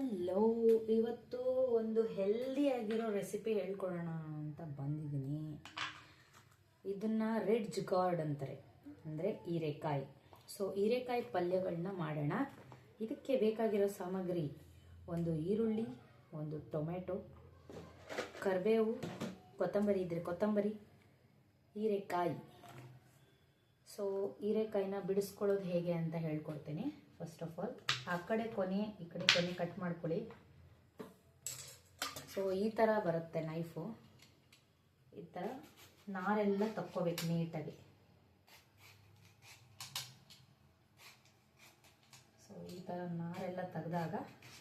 Hello, ಇವತ್ತು ಒಂದು ಹೆಲ್ದಿಯಾಗಿರೋ recipe ಹೇಳ್ಕೊಡೋಣ ಅಂತ ಬಂದಿದ್ದೀನಿ. ಇದನ್ನು ರೆಡ್ ಜುಗಾರ್ಡ್ ಅಂತಾರೆ, ಅಂದರೆ ಹೀರೆಕಾಯಿ. ಸೊ ಹೀರೆಕಾಯಿ ಪಲ್ಯಗಳನ್ನ ಮಾಡೋಣ. ಇದಕ್ಕೆ ಬೇಕಾಗಿರೋ ಸಾಮಗ್ರಿ ಒಂದು ಈರುಳ್ಳಿ, ಒಂದು ಟೊಮೆಟೊ, ಕರಿಬೇವು, ಕೊತ್ತಂಬರಿ ಇದ್ದರೆ ಕೊತ್ತಂಬರಿ, ಹೀರೆಕಾಯಿ. ಸೊ ಹೀರೆಕಾಯಿನ ಬಿಡಿಸ್ಕೊಳ್ಳೋದು ಹೇಗೆ ಅಂತ ಹೇಳ್ಕೊಡ್ತೀನಿ. ಫಸ್ಟ್ ಆಫ್ ಆಲ್ ಆ ಕಡೆ ಕೊನೆ ಈ ಕಡೆ ಕೊನೆ ಕಟ್ ಮಾಡ್ಕೊಳ್ಳಿ. ಸೊ ಈ ಥರ ಬರುತ್ತೆ ನೈಫು. ಈ ಥರ ನಾರೆಲ್ಲ ತಕ್ಕೋಬೇಕು ನೀಟಾಗಿ. ಸೊ ಈ ಥರ ನಾರೆಲ್ಲ ತೆಗೆದಾಗ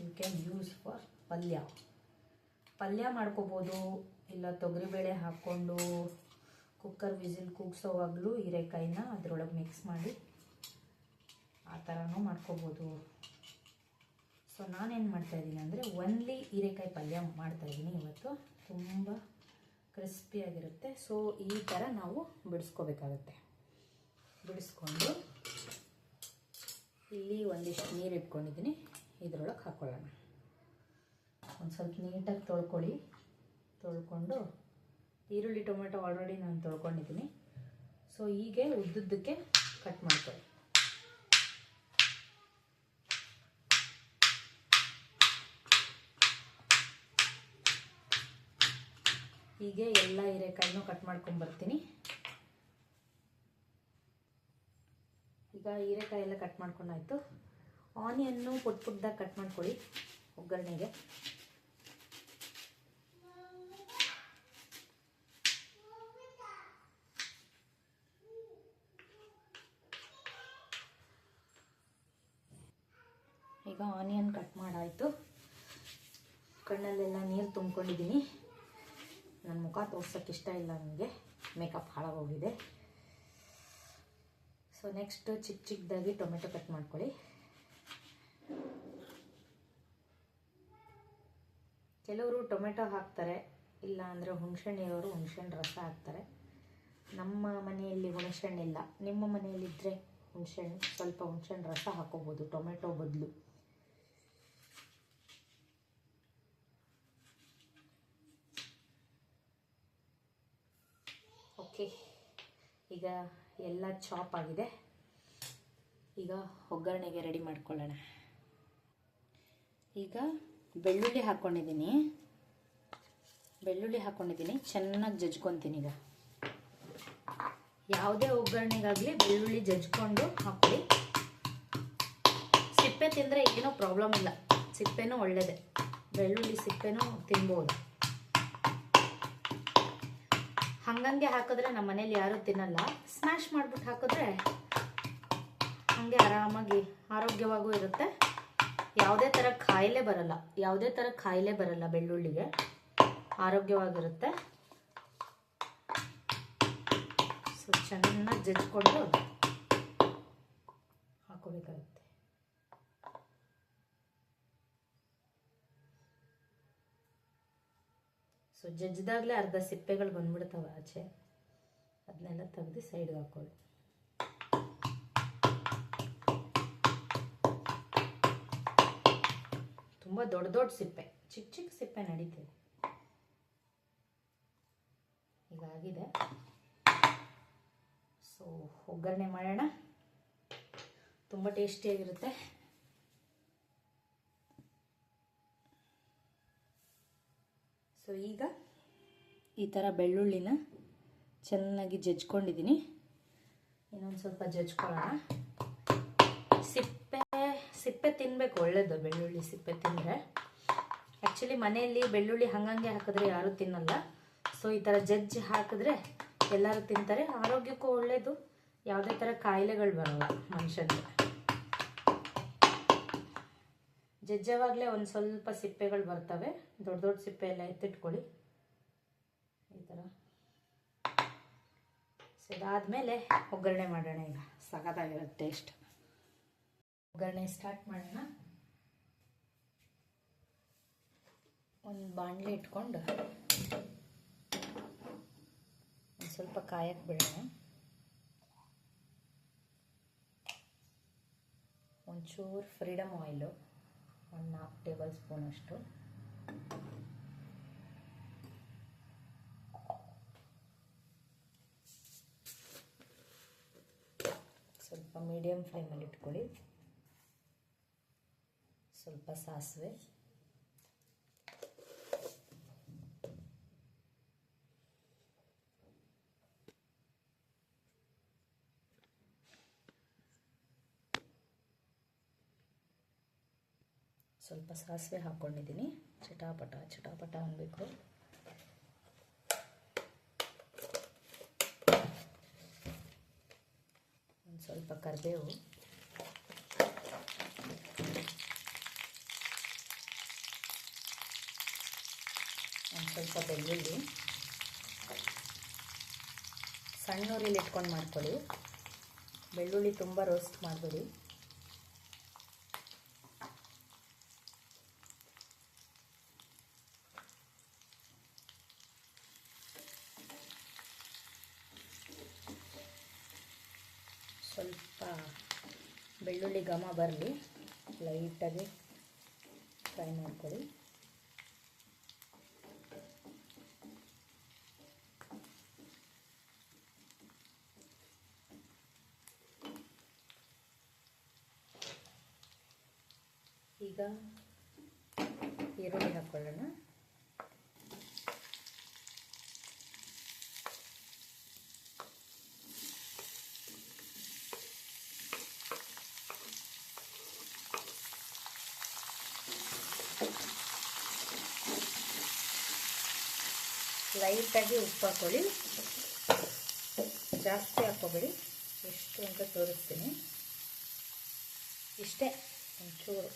ಯು ಕ್ಯಾನ್ ಯೂಸ್ ಫಾರ್ ಪಲ್ಯ ಮಾಡ್ಕೋಬೋದು, ಇಲ್ಲ ತೊಗರಿಬೇಳೆ ಹಾಕ್ಕೊಂಡು ಕುಕ್ಕರ್ ವಿಸಿಲ್ ಕೂಗ್ಸೋವಾಗಲೂ ಹೀರೆಕಾಯಿನ ಅದರೊಳಗೆ ಮಿಕ್ಸ್ ಮಾಡಿ ಆ ಥರನೂ ಮಾಡ್ಕೋಬೋದು. ಸೊ ನಾನೇನು ಮಾಡ್ತಾಯಿದ್ದೀನಿ ಅಂದರೆ ಒನ್ಲಿ ಹೀರೆಕಾಯಿ ಪಲ್ಯ ಮಾಡ್ತಾಯಿದ್ದೀನಿ ಇವತ್ತು. ತುಂಬ ಕ್ರಿಸ್ಪಿಯಾಗಿರುತ್ತೆ. ಸೊ ಈ ಥರ ನಾವು ಬಿಡಿಸ್ಕೋಬೇಕಾಗತ್ತೆ. ಬಿಡಿಸ್ಕೊಂಡು ಇಲ್ಲಿ ಒಂದಿಷ್ಟು ನೀರು ಇಟ್ಕೊಂಡಿದ್ದೀನಿ, ಇದರೊಳಗೆ ಹಾಕ್ಕೊಳ್ಳೋಣ. ಒಂದು ಸ್ವಲ್ಪ ನೀಟಾಗಿ ತೊಳ್ಕೊಂಡು ಈರುಳ್ಳಿ ಟೊಮೆಟೊ ಆಲ್ರೆಡಿ ನಾನು ತೊಳ್ಕೊಂಡಿದ್ದೀನಿ. ಸೊ ಹೀಗೆ ಉದ್ದುದ್ದಕ್ಕೆ ಕಟ್ ಮಾಡ್ಕೊಳ್ಳಿ. ಹೀಗೆ ಎಲ್ಲ ಹೀರೆಕಾಯಿನೂ ಕಟ್ ಮಾಡ್ಕೊಂಬರ್ತೀನಿ. ಈಗ ಹೀರೆಕಾಯಿ ಎಲ್ಲ ಕಟ್ ಮಾಡ್ಕೊಂಡಾಯ್ತು. ಆನಿಯನ್ನು ಪುಟ್ಟದಾಗಿ ಕಟ್ ಮಾಡ್ಕೊಳ್ಳಿ ಒಗ್ಗರಣೆಗೆ. ಈಗ ಆನಿಯನ್ ಕಟ್ ಮಾಡಾಯಿತು. ಕಣ್ಣಲ್ಲೆಲ್ಲ ನೀರು ತುಂಬ್ಕೊಂಡಿದ್ದೀನಿ. ನನ್ನ ಮುಖ ತೋರ್ಸೋಕ್ಕೆ ಇಷ್ಟ ಇಲ್ಲ, ನನಗೆ ಮೇಕಪ್ ಹಾಳಾಗೋಗಿದೆ. ಸೊ ನೆಕ್ಸ್ಟ್ ಚಿಕ್ಕದಾಗಿ ಟೊಮೆಟೊ ಕಟ್ ಮಾಡ್ಕೊಳ್ಳಿ. ಕೆಲವರು ಟೊಮೆಟೊ ಹಾಕ್ತಾರೆ, ಇಲ್ಲ ಅಂದರೆ ಹುಣಸೆಹಣ್ಣಿರೋರು ಹುಣಸೆಹಣ್ಣು ರಸ ಹಾಕ್ತಾರೆ. ನಮ್ಮ ಮನೆಯಲ್ಲಿ ಹುಣಸೆಹಣ್ಣಿಲ್ಲ, ನಿಮ್ಮ ಮನೆಯಲ್ಲಿದ್ದರೆ ಹುಣಸೆಹಣ್ಣು, ಸ್ವಲ್ಪ ಹುಣಸೆಹಣ್ಣು ರಸ ಹಾಕೋಬೋದು ಟೊಮೆಟೊ ಬದಲು. ಓಕೆ, ಈಗ ಎಲ್ಲ ಚಾಪ್ ಆಗಿದೆ. ಈಗ ಒಗ್ಗರಣೆಗೆ ರೆಡಿ ಮಾಡ್ಕೊಳ್ಳೋಣ. ಈಗ ಬೆಳ್ಳುಳ್ಳಿ ಹಾಕ್ಕೊಂಡಿದ್ದೀನಿ, ಚೆನ್ನಾಗಿ ಜಜ್ಕೊತೀನಿ. ಈಗ ಯಾವುದೇ ಒಗ್ಗರಣೆಗಾಗಲಿ ಬೆಳ್ಳುಳ್ಳಿ ಜಜ್ಕೊಂಡು ಹಾಕ್ಕೊಳ್ಳಿ. ಸಿಪ್ಪೆ ತಿಂದರೆ ಏನೋ ಪ್ರಾಬ್ಲಮ್ ಇಲ್ಲ, ಸಿಪ್ಪೆನೂ ಒಳ್ಳೆಯದೇ, ಬೆಳ್ಳುಳ್ಳಿ ಸಿಪ್ಪೆನೂ ತಿನ್ಬೋದು. ಹಂಗಂಗೆ ಹಾಕಿದ್ರೆ ನಮ್ಮ ಮನೇಲಿ ಯಾರೂ ತಿನ್ನಲ್ಲ. ಸ್ಮ್ಯಾಶ್ ಮಾಡಿಬಿಟ್ಟು ಹಾಕಿದ್ರೆ ಹಾಗೆ ಆರಾಮಾಗಿ ಆರೋಗ್ಯವಾಗೂ ಇರುತ್ತೆ. ಯಾವುದೇ ಥರ ಕಾಯಿಲೆ ಬರಲ್ಲ ಬೆಳ್ಳುಳ್ಳಿಗೆ, ಆರೋಗ್ಯವಾಗಿರುತ್ತೆ. ಸೊ ಚೆನ್ನಾಗಿ ಜಜ್ಕೊಂಡು ಹಾಕೋಬೇಕಾಗುತ್ತೆ. ಸೊ ಜಜ್ಜಿದಾಗಲೇ ಅರ್ಧ ಸಿಪ್ಪೆಗಳು ಬಂದ್ಬಿಡ್ತಾವೆ ಆಚೆ, ಅದನ್ನೆಲ್ಲ ತೆಗೆದು ಸೈಡ್ಗೆ ಹಾಕೊಳ್ಳಿ. ತುಂಬ ದೊಡ್ಡ ಸಿಪ್ಪೆ, ಚಿಕ್ಕ ಸಿಪ್ಪೆ ನಡೀತದೆ. ಹೀಗಾಗಿದೆ. ಸೊ ಒಗ್ಗರಣೆ ಮಾಡೋಣ, ತುಂಬ ಟೇಸ್ಟಿಯಾಗಿರುತ್ತೆ. ಸೊ ಈಗ ಈ ಥರ ಬೆಳ್ಳುಳ್ಳಿನ ಚೆನ್ನಾಗಿ ಜಜ್ಕೊಂಡಿದ್ದೀನಿ. ಇನ್ನೊಂದು ಸ್ವಲ್ಪ ಜಜ್ಕೊಳ್ಳೋಣ. ಸಿಪ್ಪೆ ತಿನ್ನಬೇಕು, ಒಳ್ಳೆಯದು ಬೆಳ್ಳುಳ್ಳಿ ಸಿಪ್ಪೆ ತಿಂದರೆ. ಆ್ಯಕ್ಚುಲಿ ಮನೆಯಲ್ಲಿ ಬೆಳ್ಳುಳ್ಳಿ ಹಂಗಂಗೆ ಹಾಕಿದ್ರೆ ಯಾರೂ ತಿನ್ನಲ್ಲ. ಸೊ ಈ ಥರ ಜಜ್ಜಿ ಹಾಕಿದ್ರೆ ಎಲ್ಲರೂ ತಿಂತಾರೆ, ಆರೋಗ್ಯಕ್ಕೂ ಒಳ್ಳೆಯದು, ಯಾವುದೇ ಥರ ಕಾಯಿಲೆಗಳು ಬರಲ್ಲ ಮನುಷ್ಯನಿಗೆ. ಜಜ್ಜವಾಗಲೇ ಒಂದು ಸ್ವಲ್ಪ ಸಿಪ್ಪೆಗಳು ಬರ್ತವೆ, ದೊಡ್ಡ ಸಿಪ್ಪೆ ಎಲ್ಲ ಎತ್ತಿಟ್ಕೊಳ್ಳಿ ಈ ಥರ. ಸೊ ಇದಾದಮೇಲೆ ಒಗ್ಗರಣೆ ಮಾಡೋಣ. ಈಗ ಸಖತ್ತಾಗಿರುತ್ತೆ ಟೇಸ್ಟ್. ಒಗ್ಗರಣೆ ಸ್ಟಾರ್ಟ್ ಮಾಡೋಣ. ಒಂದು ಬಾಣಲೆ ಇಟ್ಕೊಂಡು ಒಂದು ಸ್ವಲ್ಪ ಕಾಯಕ್ಕೆ ಬಿಡೋಣ. ಒಂಚೂರು ಫ್ರೀಡಮ್ ಆಯಿಲು ಒಂದು 4 ಟೇಬಲ್ ಸ್ಪೂನ್ ಅಷ್ಟು. ಸ್ವಲ್ಪ ಮೀಡಿಯಮ್ ಫ್ಲೇಮಲ್ಲಿ ಇಟ್ಕೊಳ್ಳಿ. ಸ್ವಲ್ಪ ಸಾಸಿವೆ, ಸ್ವಲ್ಪ ಸಾಸಿವೆ ಹಾಕ್ಕೊಂಡಿದ್ದೀನಿ. ಚಟಾಪಟ ಚಟಾಪಟ ಅನ್ನಬೇಕು. ಒಂದು ಸ್ವಲ್ಪ ಕರಿಬೇವು, ಒಂದು ಸ್ವಲ್ಪ ಬೆಳ್ಳುಳ್ಳಿ. ಸಣ್ಣ ಉರಿಲಿ ಇಟ್ಕೊಂಡು ಮಾಡ್ಕೊಳ್ಳಿ. ಬೆಳ್ಳುಳ್ಳಿ ತುಂಬ ರೋಸ್ಟ್ ಮಾಡಬೇಡಿ. ಸ್ವಲ್ಪ ಬೆಳ್ಳುಳ್ಳಿ ಘಮ ಬರಲಿ, ಲೈಟಾಗಿ ಫ್ರೈ ಮಾಡ್ಕೊಳ್ಳಿ. ಈಗ ಈರುಳ್ಳಿ ಹಾಕ್ಕೊಳ್ಳೋಣ. ಲೈಟಾಗಿ ಉಪ್ಪು ಹಾಕೊಳ್ಳಿ, ಜಾಸ್ತಿ ಹಾಕ್ಕೋಬೇಡಿ. ಎಷ್ಟು ಅಂತ ತೋರಿಸ್ತೀನಿ. ಇಷ್ಟೇ, ಒಂಚೂರು,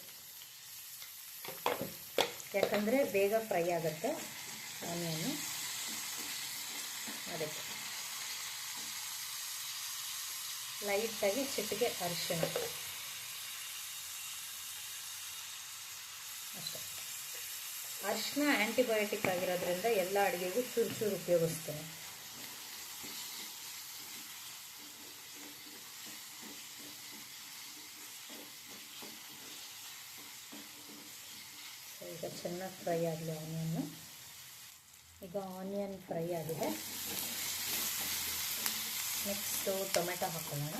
ಯಾಕಂದರೆ ಬೇಗ ಫ್ರೈ ಆಗುತ್ತೆ ಆನಿಯನ್ನು. ಅದಕ್ಕೆ ಲೈಟಾಗಿ ಚಿಟಿಕೆ ಅರಿಶಿಣ ಅಷ್ಟೇ. ಅರಿಶಿನ ಆ್ಯಂಟಿಬಯೋಟಿಕ್ ಆಗಿರೋದ್ರಿಂದ ಎಲ್ಲ ಅಡುಗೆಗೂ ಚೂರು ಚೂರು ಉಪಯೋಗಿಸ್ತೇನೆ. ಈಗ ಚೆನ್ನಾಗಿ ಫ್ರೈ ಆಗಲಿ ಆನಿಯನ್ನು. ಈಗ ಆನಿಯನ್ ಫ್ರೈ ಆಗಿದೆ. ನೆಕ್ಸ್ಟು ಟೊಮೆಟೊ ಹಾಕೊಳ್ಳೋಣ.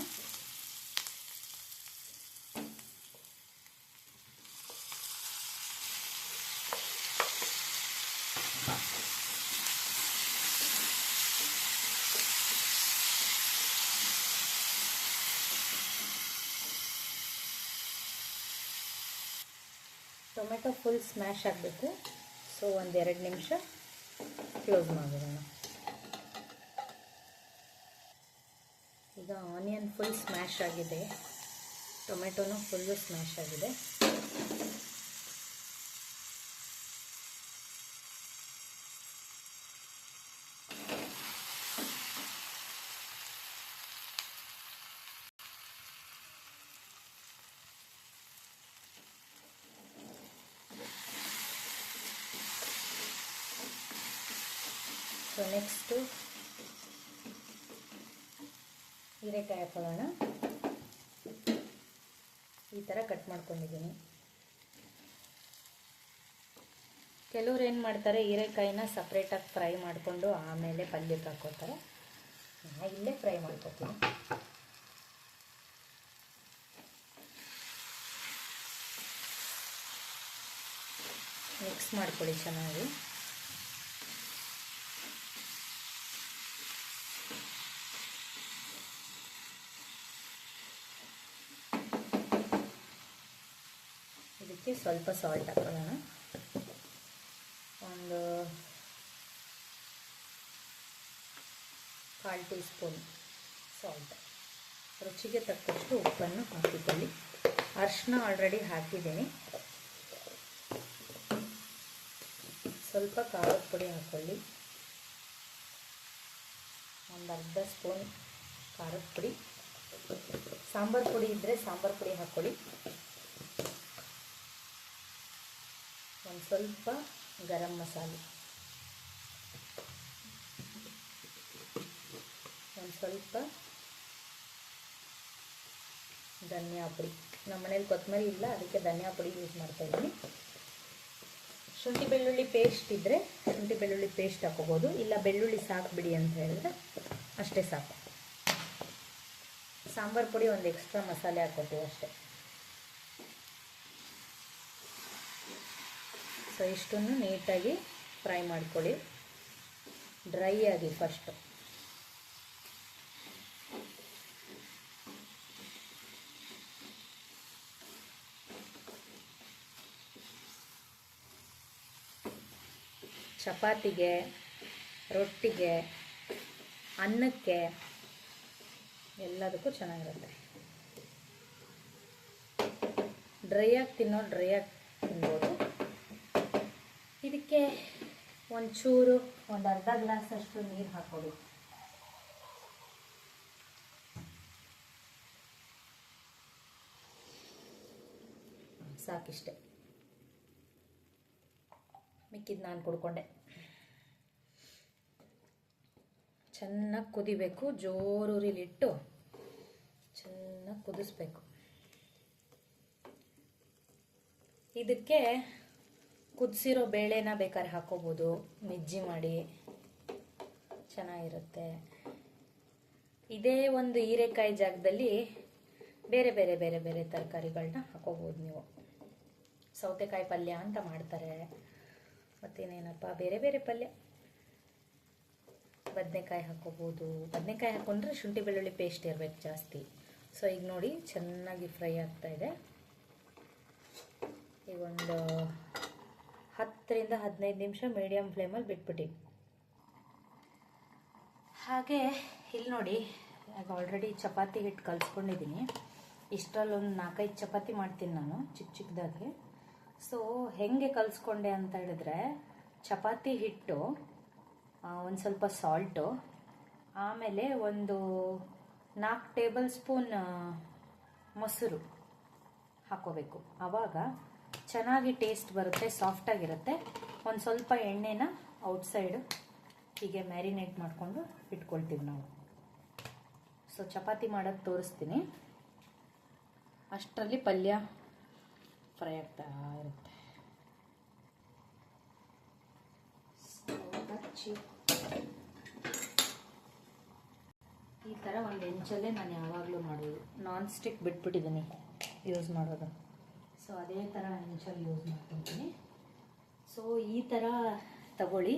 ಟೊಮೆಟೊ ಫುಲ್ ಸ್ಮ್ಯಾಶ್ ಆಗಬೇಕು. ಸೊ 1-2 ನಿಮಿಷ ಕ್ಲೋಸ್ ಮಾಡಿಬಿಡೋಣ. ಈಗ ಆನಿಯನ್ ಫುಲ್ ಸ್ಮ್ಯಾಶ್ ಆಗಿದೆ, ಟೊಮೆಟೊನೂ ಫುಲ್ಲು ಸ್ಮ್ಯಾಶ್ ಆಗಿದೆ. ಸೊ ನೆಕ್ಸ್ಟು ಹೀರೆಕಾಯಿ ಹಾಕೊಳ್ಳೋಣ. ಈ ಥರ ಕಟ್ ಮಾಡ್ಕೊಂಡಿದ್ದೀನಿ. ಕೆಲವ್ರು ಏನು ಮಾಡ್ತಾರೆ, ಹೀರೆಕಾಯಿನ ಸಪ್ರೇಟಾಗಿ ಫ್ರೈ ಮಾಡಿಕೊಂಡು ಆಮೇಲೆ ಪಲ್ಯಕ್ಕೆ ಹಾಕ್ಕೋತಾರೆ. ನಾನು ಇಲ್ಲೇ ಫ್ರೈ ಮಾಡ್ಕೊತೀನಿ. ಮಿಕ್ಸ್ ಮಾಡ್ಕೊಳ್ಳಿ ಚೆನ್ನಾಗಿ. ಇದಕ್ಕೆ ಸ್ವಲ್ಪ ಸಾಲ್ಟ್ ಹಾಕೊಳ್ಳೋಣ. ಒಂದು 1/4 ಟೀ ಸ್ಪೂನ್ ಸಾಲ್ಟ್. ರುಚಿಗೆ ತಕ್ಕಷ್ಟು ಉಪ್ಪನ್ನು ಹಾಕಿಕೊಳ್ಳಿ. ಅರಿಶಿನ ಆಲ್ರೆಡಿ ಹಾಕಿದ್ದೀನಿ. ಸ್ವಲ್ಪ ಖಾರದ ಪುಡಿ ಹಾಕ್ಕೊಳ್ಳಿ. ಒಂದು ಅರ್ಧ ಸ್ಪೂನ್ ಖಾರದ ಪುಡಿ. ಸಾಂಬಾರು ಪುಡಿ ಇದ್ದರೆ ಸಾಂಬಾರು ಪುಡಿ ಹಾಕ್ಕೊಳ್ಳಿ. ಒಂದು ಸ್ವಲ್ಪ ಗರಂ ಮಸಾಲೆ, ಒಂದು ಸ್ವಲ್ಪ ಧನಿಯಾ ಪುಡಿ. ನಮ್ಮ ಮನೇಲಿ ಕೊತ್ತಂಬರಿ ಇಲ್ಲ, ಅದಕ್ಕೆ ಧನಿಯಾ ಪುಡಿ ಯೂಸ್ ಮಾಡ್ತಾಯಿದ್ದೀನಿ. ಶುಂಠಿ ಬೆಳ್ಳುಳ್ಳಿ ಪೇಸ್ಟ್ ಇದ್ದರೆ ಶುಂಠಿ ಬೆಳ್ಳುಳ್ಳಿ ಪೇಸ್ಟ್ ಹಾಕೋಬೋದು, ಇಲ್ಲ ಬೆಳ್ಳುಳ್ಳಿ ಸಾಕು ಬಿಡಿ ಅಂತ ಹೇಳಿದ್ರೆ ಅಷ್ಟೇ ಸಾಕು. ಸಾಂಬಾರು ಪುಡಿ ಒಂದು ಎಕ್ಸ್ಟ್ರಾ ಮಸಾಲೆ ಹಾಕ್ಕೊತೀವಿ ಅಷ್ಟೇ. ಸೊ ಇಷ್ಟನ್ನು ನೀಟಾಗಿ ಫ್ರೈ ಮಾಡ್ಕೊಳ್ಳಿ, ಡ್ರೈ ಆಗಿ ಫಸ್ಟು. ಚಪಾತಿಗೆ, ರೊಟ್ಟಿಗೆ, ಅನ್ನಕ್ಕೆ ಎಲ್ಲದಕ್ಕೂ ಚೆನ್ನಾಗಿರುತ್ತೆ. ಡ್ರೈಯಾಗಿ ಡ್ರೈಯಾಗಿ ತಿನ್ಬೋದು. ಇದಕ್ಕೆ ಒಂಚೂರು ಒಂದು ಅರ್ಧ ಗ್ಲಾಸಷ್ಟು ನೀರು ಹಾಕ್ಕೊಬೇಕು. ಸಾಕಿಷ್ಟೆ, ಮಿಕ್ಕಿದ್ದು ನಾನು ಕುಡ್ಕೊಂಡೆ. ಚೆನ್ನಾಗಿ ಕುದಿಬೇಕು, ಜೋರೂರಿಲಿಟ್ಟು ಚೆನ್ನಾಗಿ ಕುದಿಸ್ಬೇಕು. ಇದಕ್ಕೆ ಕುದಿಸಿರೋ ಬೇಳೆನ ಬೇಕಾದ್ರೆ ಹಾಕೋಬೋದು, ಮಿಜ್ಜಿ ಮಾಡಿ ಚೆನ್ನಾಗಿರುತ್ತೆ. ಇದೇ ಒಂದು ಹೀರೆಕಾಯಿ ಜಾಗದಲ್ಲಿ ಬೇರೆ ಬೇರೆ ಬೇರೆ ಬೇರೆ ತರಕಾರಿಗಳನ್ನ ಹಾಕೋಬೋದು ನೀವು. ಸೌತೆಕಾಯಿ ಪಲ್ಯ ಅಂತ ಮಾಡ್ತಾರೆ, ಮತ್ತೇನೇನಪ್ಪ ಬೇರೆ ಬೇರೆ ಪಲ್ಯ. ಬದನೆಕಾಯಿ ಹಾಕೋಬೋದು. ಬದನೆಕಾಯಿ ಹಾಕೊಂಡ್ರೆ ಶುಂಠಿ ಬೆಳ್ಳುಳ್ಳಿ ಪೇಸ್ಟ್ ಇರಬೇಕು ಜಾಸ್ತಿ. ಸೊ ಈಗ ನೋಡಿ ಚೆನ್ನಾಗಿ ಫ್ರೈ ಆಗ್ತಾ ಇದೆ. ಈಗ ಒಂದು 10ರಿಂದ 15 ನಿಮಿಷ ಮೀಡಿಯಮ್ ಫ್ಲೇಮಲ್ಲಿ ಬಿಟ್ಬಿಟ್ಟು. ಹಾಗೆ ಇಲ್ಲಿ ನೋಡಿ, ಈಗ ಆಲ್ರೆಡಿ ಚಪಾತಿ ಹಿಟ್ಟು ಕಲಿಸ್ಕೊಂಡಿದ್ದೀನಿ. ಇಷ್ಟರಲ್ಲಿ ಒಂದು 4-5 ಚಪಾತಿ ಮಾಡ್ತೀನಿ ನಾನು ಚಿಕ್ಕ ಚಿಕ್ಕದಾಗಿ. ಸೊ ಹೆಂಗೆ ಕಲಿಸ್ಕೊಂಡೆ ಅಂತ ಹೇಳಿದ್ರೆ, ಚಪಾತಿ ಹಿಟ್ಟು, ಒಂದು ಸ್ವಲ್ಪ ಸಾಲ್ಟು, ಆಮೇಲೆ ಒಂದು 4 ಟೇಬಲ್ ಸ್ಪೂನ್ ಮೊಸರು ಹಾಕೋಬೇಕು. ಆವಾಗ ಚೆನ್ನಾಗಿ ಟೇಸ್ಟ್ ಬರುತ್ತೆ, ಸಾಫ್ಟಾಗಿರುತ್ತೆ. ಒಂದು ಸ್ವಲ್ಪ ಎಣ್ಣೆನ ಔಟ್ಸೈಡು ಹೀಗೆ ಮ್ಯಾರಿನೇಟ್ ಮಾಡಿಕೊಂಡು ಇಟ್ಕೊಳ್ತೀವಿ ನಾವು. ಸೊ ಚಪಾತಿ ಮಾಡೋದು ತೋರಿಸ್ತೀನಿ, ಅಷ್ಟರಲ್ಲಿ ಪಲ್ಯ ಫ್ರೈ ಆಗ್ತಾ ಇರುತ್ತೆ. ಈ ಥರ ಒಂದು ಹೆಂಚಲ್ಲೇ ನಾನು ಯಾವಾಗಲೂ ಮಾಡೋದು. ನಾನ್ ಸ್ಟಿಕ್ ಬಿಟ್ಬಿಟ್ಟಿದ್ದೀನಿ ಯೂಸ್ ಮಾಡೋದು. ಸೊ ಅದೇ ಥರ ಹೆಂಚಲ್ಲಿ ಯೂಸ್ ಮಾಡ್ಕೊತೀನಿ. ಸೊ ಈ ಥರ ತಗೊಳ್ಳಿ,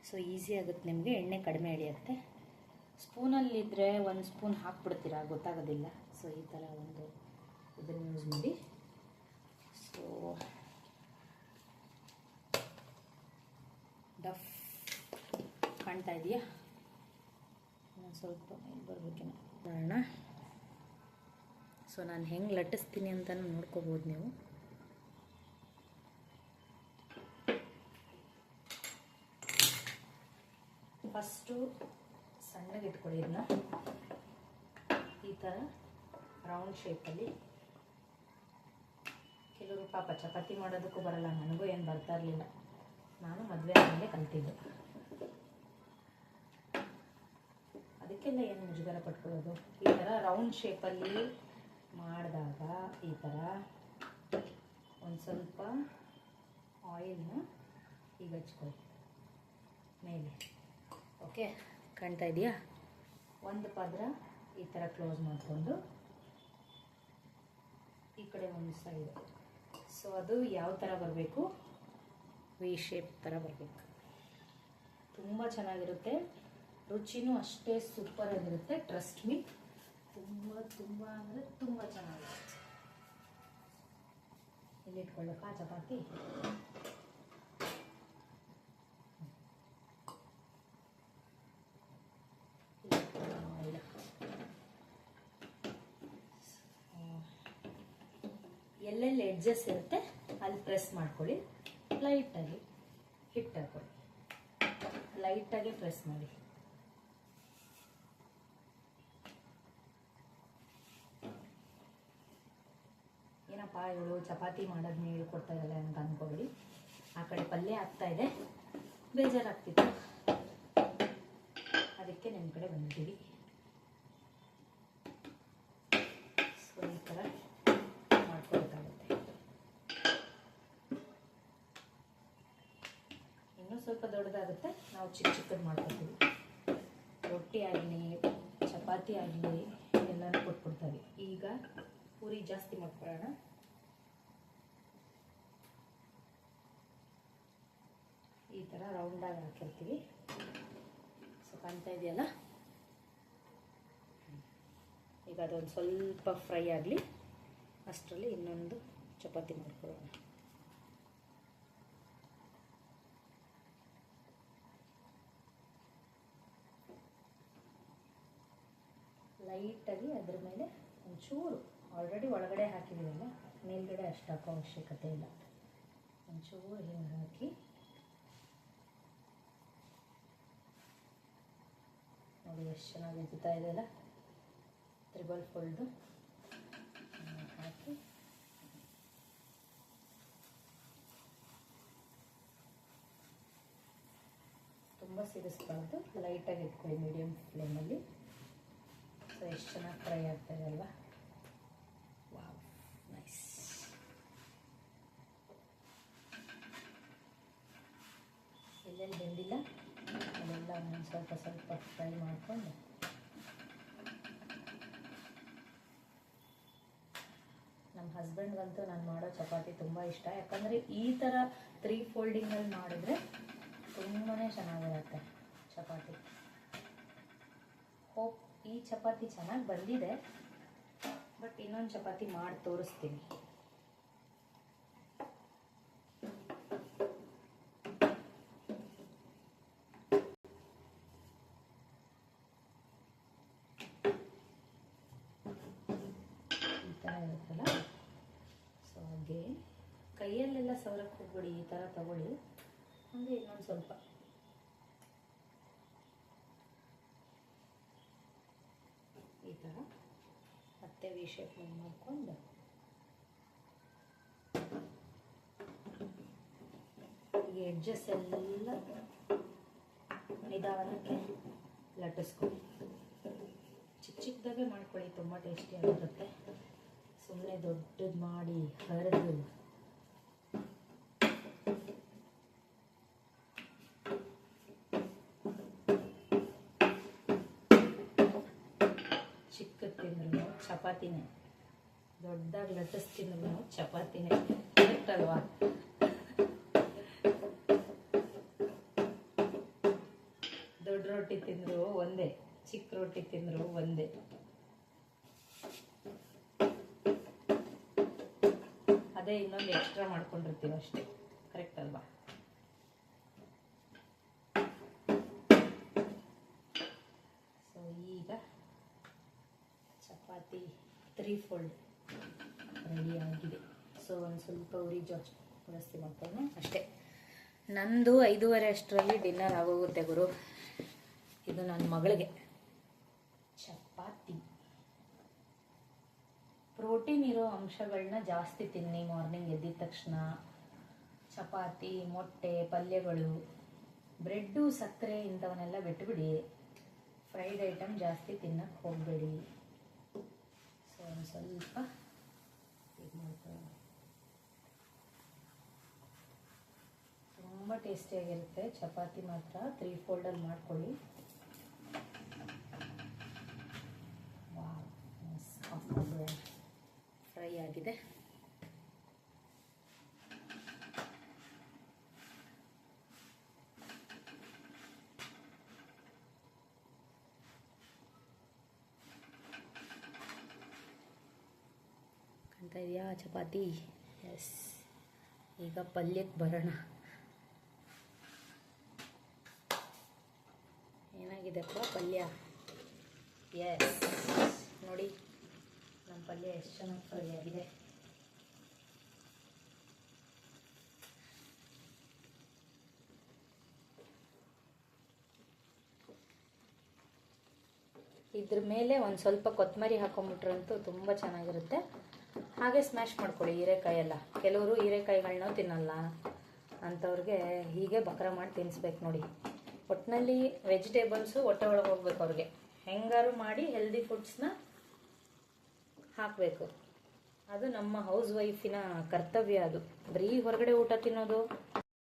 ಸೊ ಈಸಿ ಆಗುತ್ತೆ ನಿಮಗೆ, ಎಣ್ಣೆ ಕಡಿಮೆ ಎಳೆಯುತ್ತೆ. ಸ್ಪೂನಲ್ಲಿದ್ದರೆ 1 ಸ್ಪೂನ್ ಹಾಕ್ಬಿಡ್ತೀರಾ, ಗೊತ್ತಾಗೋದಿಲ್ಲ. ಸೊ ಈ ಥರ ಒಂದು ಇದನ್ನು ಯೂಸ್ ಮಾಡಿ. ಸೊ ಡಫ್ ಕಾಣ್ತಾ ಇದೆಯಾ? ಸ್ವಲ್ಪ ಮೇಲೆ ಬರಬೇಕೇನೋ ಮಾಡೋಣ. ಸೊ ನಾನು ಹೆಂಗೆ ಲಟ್ಟಿಸ್ತೀನಿ ಅಂತ ನೋಡ್ಕೋಬೋದು ನೀವು. ಫಸ್ಟು ಸಣ್ಣಗೆ ಇಟ್ಕೊಳ್ಳಿ ಇದನ್ನ, ಈ ಥರ ರೌಂಡ್ ಶೇಪಲ್ಲಿ. ಕೆಲವರು ಪಾಪ ಚಪಾತಿ ಮಾಡೋದಕ್ಕೂ ಬರಲ್ಲ, ನನಗೂ ಏನು ಬರ್ತಾ ಇರಲಿಲ್ಲ, ನಾನು ಮದುವೆ ಆದಮೇಲೆ ಕಲ್ತಿದ್ದು. ಅದಕ್ಕೆಲ್ಲ ಏನು ಮುಜುಗರ ಪಟ್ಕೊಳ್ಳೋದು. ಈ ಥರ ರೌಂಡ್ ಶೇಪಲ್ಲಿ ಮಾಡಿದಾಗ ಈ ಥರ ಒಂದು ಸ್ವಲ್ಪ ಆಯಿಲ್ನ ಈಗ ಹಚ್ಕೊಳ್ಳಿ ಮೇಲೆ. ಓಕೆ, ಕಾಣ್ತಾ ಇದೆಯಾ? ಒಂದು ಪದರ ಈ ಥರ ಕ್ಲೋಸ್ ಮಾಡಿಕೊಂಡು ಈ ಕಡೆ ಒಂದು ಸೈಡ್. ಸೊ ಅದು ಯಾವ ಥರ ಬರಬೇಕು? ವಿ ಶೇಪ್ ಥರ ಬರಬೇಕು. ತುಂಬ ಚೆನ್ನಾಗಿರುತ್ತೆ, ರುಚಿನೂ ಅಷ್ಟೇ ಸೂಪರ್ ಆಗಿರುತ್ತೆ. ಟ್ರಸ್ಟ್ ಮೀ, ತುಂಬ ತುಂಬ ಅಂದರೆ ತುಂಬ ಚೆನ್ನಾಗಿರುತ್ತೆ. ಇಲ್ಲಿ ಇಟ್ಕೊಳ್ಳಪ್ಪ ಚಪಾತಿ. ಎಲ್ಲೆಲ್ಲಿ ಎಡ್ಜಸ್ ಇರುತ್ತೆ ಅಲ್ಲಿ ಪ್ರೆಸ್ ಮಾಡ್ಕೊಳ್ಳಿ. ಲೈಟಾಗಿ ಹಿಟ್ಟು ಹಾಕೊಳ್ಳಿ, ಲೈಟಾಗಿ ಪ್ರೆಸ್ ಮಾಡಿ. ಏನಪ್ಪ ಇವಳು ಚಪಾತಿ ಮಾಡೋದನ್ನ ಹೇಳ್ಕೊಡ್ತಾ ಇದ್ದಾಳೆ ಅಂತ ಅಂದ್ಕೊಳ್ಳಿ. ಆ ಕಡೆ ಪಲ್ಯ ಆಗ್ತಾ ಇದೆ, ಬೇಜಾರಾಗ್ತಿತ್ತು, ಅದಕ್ಕೆ ನಿಮ್ಮ ಕಡೆ ಬಂದಿದ್ದೀವಿ. ಸೊ ಈ ಥರ ಸ್ವಲ್ಪ ದೊಡ್ಡದಾಗುತ್ತೆ, ನಾವು ಚಿಕ್ಕ ಚಿಕ್ಕದು ಮಾಡ್ಕೊತೀವಿ. ರೊಟ್ಟಿ ಆಗಲಿ ಚಪಾತಿ ಆಗಲಿ ಎಲ್ಲನೂ ಕೊಟ್ಬಿಡ್ತಾರೆ. ಈಗ ಪೂರಿ ಜಾಸ್ತಿ ಮಾಡ್ಕೊಳ್ಳೋಣ. ಈ ಥರ ರೌಂಡಾಗಿ ಹಾಕಿರ್ತೀವಿ. ಸೊ ಕಾಣ್ತಾ ಇದೆಯಲ್ಲ, ಈಗ ಅದೊಂದು ಸ್ವಲ್ಪ ಫ್ರೈ ಆಗಲಿ, ಅಷ್ಟರಲ್ಲಿ ಇನ್ನೊಂದು ಚಪಾತಿ ಮಾಡ್ಕೊಳ್ಳೋಣ. ಲೈಟಾಗಿ ಅದ್ರ ಮೇಲೆ ಒಂಚೂರು, ಆಲ್ರೆಡಿ ಒಳಗಡೆ ಹಾಕಿದ್ದೀವಲ್ಲ, ಮೇಲ್ಗಡೆ ಅಷ್ಟು ಹಾಕೋ ಅವಶ್ಯಕತೆ ಇಲ್ಲ. ಒಂಚೂರು ಹಿಂಗೆ ಹಾಕಿ ನೋಡಿ ಎಷ್ಟು ಚೆನ್ನಾಗಿ ಉಜ್ಜುತ್ತಾ ಇದೆಯಲ್ಲ. ತ್ರಿಬಲ್ ಫೋಲ್ಡು ಹಾಕಿ ತುಂಬ ಸಿಡಿಸ್ಬಾರ್ದು, ಲೈಟಾಗಿ ಇಟ್ಕೊಳ್ಳಿ ಮೀಡಿಯಮ್ ಫ್ಲೇಮಲ್ಲಿ. ಸೊ ಎಷ್ಟು ಚೆನ್ನಾಗಿ ಫ್ರೈ ಆಗ್ತಾಯಿದೆ ಅಲ್ವಾ. Wow, nice. ಎಲ್ಲೆಲ್ಲಿ ಬೆಂದಿಲ್ಲ ಅಲ್ಲೆಲ್ಲ ಒಂದು ಸ್ವಲ್ಪ ಸ್ವಲ್ಪ ಫ್ರೈ ಮಾಡಿಕೊಂಡು ನಮ್ಮ ಹಸ್ಬೆಂಡ್ಗಂತೂ ನಾನು ಮಾಡೋ ಚಪಾತಿ ತುಂಬ ಇಷ್ಟ. ಯಾಕಂದರೆ ಈ ಥರ 3 ಫೋಲ್ಡಿಂಗಲ್ಲಿ ಮಾಡಿದ್ರೆ ತುಂಬಾ ಚೆನ್ನಾಗಿರುತ್ತೆ ಚಪಾತಿ. ಹೋಪ್ ಈ ಚಪಾತಿ ಚೆನ್ನಾಗಿ ಬಂದಿದೆ, ಬಟ್ ಇನ್ನೊಂದು ಚಪಾತಿ ಮಾಡಿ ತೋರಿಸ್ತೀನಿ. ಈ ಥರ ಇರುತ್ತಲ್ಲ. ಸೊ ಹಾಗೆ ಕೈಯಲ್ಲೆಲ್ಲ ಸವರಕ್ಕೆ ಹೋಗ್ಬಿಡಿ, ಈ ಥರ ತಗೊಳ್ಳಿ. ಹಾಗೆ ಇನ್ನೊಂದು ಸ್ವಲ್ಪ ಈ ಥರ ಮತ್ತೆ ವಿ ಶೇಪ್ ಮಾಡಿಕೊಂಡು ಈ ಎಡ್ಜಸ್ ಎಲ್ಲ ನಿಧಾನಕ್ಕೆ ಲಟ್ಟಿಸ್ಕೊಳ್ಳಿ. ಚಿಕ್ಕ ಚಿಕ್ಕದಾಗೆ ಮಾಡ್ಕೊಳ್ಳಿ, ತುಂಬ ಟೇಸ್ಟಿಯಾಗಿರುತ್ತೆ. ಸುಮ್ಮನೆ ದೊಡ್ಡದು ಮಾಡಿ ಹರಿದು ಚಿಕ್ಕದು ತಿಂದ್ರು ಚಪಾತಿನೇ, ದೊಡ್ಡದಾಗಿ ಲಟ್ಟಿಸ್ತಿದ್ರು ಚಪಾತಿನೇ, ಕರೆಕ್ಟ್ ಅಲ್ವಾ? ದೊಡ್ಡ ರೊಟ್ಟಿ ತಿಂದ್ರು ಒಂದೇ, ಚಿಕ್ಕ ರೊಟ್ಟಿ ತಿಂದ್ರು ಒಂದೇ. ಅದೇ ಇನ್ನೊಂದು ಎಕ್ಸ್ಟ್ರಾ ಮಾಡ್ಕೊಂಡಿರ್ತೀವಿ ಅಷ್ಟೇ, ಕರೆಕ್ಟ್ ಅಲ್ವಾ? ಸೊ ಈಗ ಚಪಾತಿ 3 ಫೋಲ್ಡ್ ರೆಡಿ ಆಗಿದೆ. ಸೊ ಒಂದು ಸ್ವಲ್ಪ ಉರಿ ಜಾಸ್ತಿ ಮಾಡ್ಕೊಂಡು ಅಷ್ಟೇ. ನಂದು 5:30 ಅಷ್ಟರಲ್ಲಿ ಡಿನ್ನರ್ ಆಗೋಗುತ್ತೆ ಗುರು. ಇದು ನನ್ನ ಮಗಳಿಗೆ ಚಪಾತಿ. ಪ್ರೋಟೀನ್ ಇರೋ ಅಂಶಗಳನ್ನ ಜಾಸ್ತಿ ತಿನ್ನಿ. ಮಾರ್ನಿಂಗ್ ಎದ್ದಿದ ತಕ್ಷಣ ಚಪಾತಿ, ಮೊಟ್ಟೆ, ಪಲ್ಯಗಳು, ಬ್ರೆಡ್ಡು, ಸಕ್ಕರೆ ಇಂಥವನ್ನೆಲ್ಲ ಬಿಟ್ಬಿಡಿ. ಫ್ರೈಡ್ ಐಟಮ್ ಜಾಸ್ತಿ ತಿನ್ನಕ್ಕೆ ಹೋಗಬೇಡಿ. ಸೊ ಒಂದು ಸ್ವಲ್ಪ ಇದು ಮಾಡ್ಕೊಳ್ಳೋಣ. ತುಂಬ ಟೇಸ್ಟಿಯಾಗಿರುತ್ತೆ ಚಪಾತಿ ಮಾತ್ರ. 3 ಫೋಲ್ಡಲ್ಲಿ ಮಾಡ್ಕೊಳ್ಳಿ. ಫ್ರೈ ಆಗಿದೆ. ಕಾಣ್ತಾ ಇದೆಯಾ ಚಪಾತಿ? ಎಸ್. ಈಗ ಪಲ್ಯಕ್ಕೆ ಬರೋಣ. ಏನಾಗಿದೆಪ್ಪ ಪಲ್ಯ? ಎಸ್, ನೋಡಿ ನಮ್ಮ ಪಲ್ಯ ಎಷ್ಟು ಚೆನ್ನಾಗಿ ಫ್ರೈ ಆಗಿದೆ. ಇದ್ರ ಮೇಲೆ ಒಂದು ಸ್ವಲ್ಪ ಕೊತ್ತಂಬರಿ ಹಾಕೊಂಡ್ಬಿಟ್ರಂತೂ ತುಂಬ ಚೆನ್ನಾಗಿರುತ್ತೆ. ಹಾಗೆ ಸ್ಮ್ಯಾಶ್ ಮಾಡ್ಕೊಳ್ಳಿ ಹೀರೆಕಾಯೆಲ್ಲ. ಕೆಲವರು ಹೀರೆಕಾಯಿಗಳನ್ನ ತಿನ್ನಲ್ಲ, ಅಂಥವ್ರಿಗೆ ಹೀಗೆ ಬಕ್ರ ಮಾಡಿ ತಿನ್ನಿಸ್ಬೇಕು ನೋಡಿ. ಒಟ್ಟಿನಲ್ಲಿ ವೆಜಿಟೇಬಲ್ಸು ಹೊಟ್ಟೆ ಒಳಗೆ ಹೋಗ್ಬೇಕು ಅವ್ರಿಗೆ. ಹೆಂಗಾರು ಮಾಡಿ ಹೆಲ್ದಿ ಫುಡ್ಸ್ನ ಹಾಕಬೇಕು. ಅದು ನಮ್ಮ ಹೌಸ್ ವೈಫಿನ ಕರ್ತವ್ಯ. ಅದು ಬರೀ ಹೊರಗಡೆ ಊಟ ತಿನ್ನೋದು